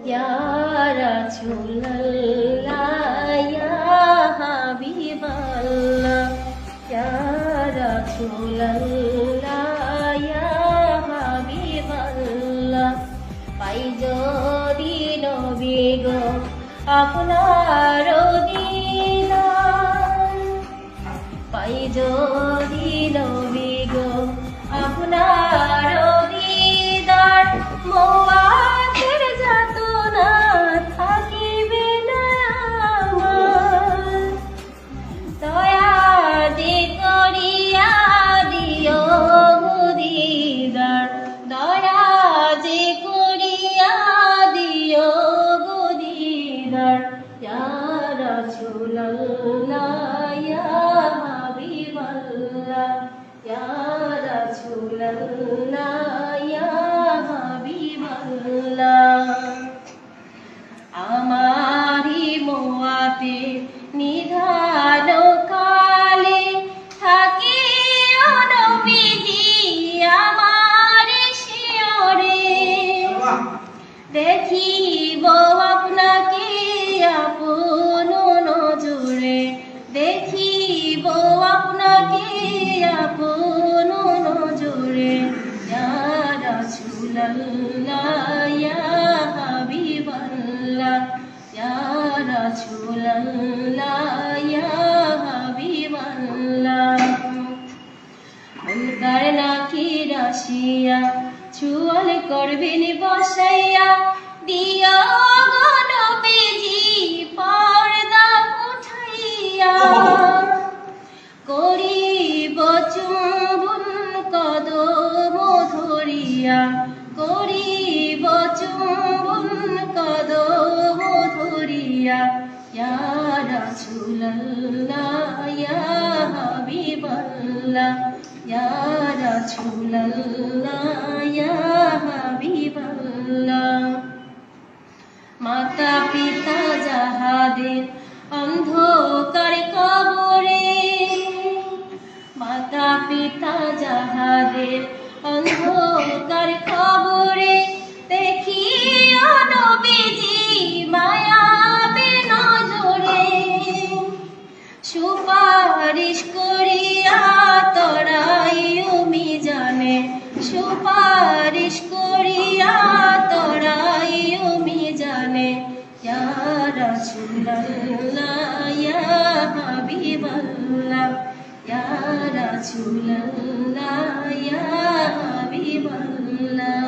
या रसूलल्लाह या हबीबल्लाह या रसूलल्लाह या हबीबल्लाह पाई যদি নবী গো আপনার দিদার পাই যদি নবী গো আপনার দিদার মওয়াতের যাতনা থাকিবে না আমার দয়া যে করিয়া দিও দিদার দয়া যে করিয়া দিও দিদার ইয়া রাসূলুল্লাহ ইয়া হাবিবাল্লাহ ইয়া রাসূলুল্লাহ ইয়া হাবিবাল্লাহ আমারি মোয়াতে নিধান কালে থাকিও নবীজি আমার শিয়রে দেখিব আপনাকে আপন নজরে দেখিব আপনাকে আপন নজরে ইয়া রাসূলুল্লাহ ইয়া হাবিবাল্লাহ ইয়া রাসূলুল্লাহ ইয়া হাবিবাল্লাহ মুনকার নাকির আসিয়া চুয়াল করবেন বসাইয়া দিও গো নবীজি পর্দা উঠাইয়া করিব চুম্বন কদম ধরিয়া করিব চুম্বন কদম ধরিয়া ইয়া রাসূলুল্লাহ ইয়া হাবিবাল্লাহ ইয়া রাসূলুল্লাহ ইয়া হাবিবাল্লাহ মাতা পিতা যাহাদের অন্ধকার কবরে মাতা পিতা যাহাদের অন্ধকার কবরে দেখিও নবীজি মায়াবে নজরে সুপারিশ করিয়া তরাইও মিজানে সুপারিশ করিয়া তরাইও মিজানে ইয়া রাসূলুল্লাহ ইয়া হাবিবাল্লাহ ইয়া রাসূলুল্লাহ ইয়া হাবিবাল্লাহ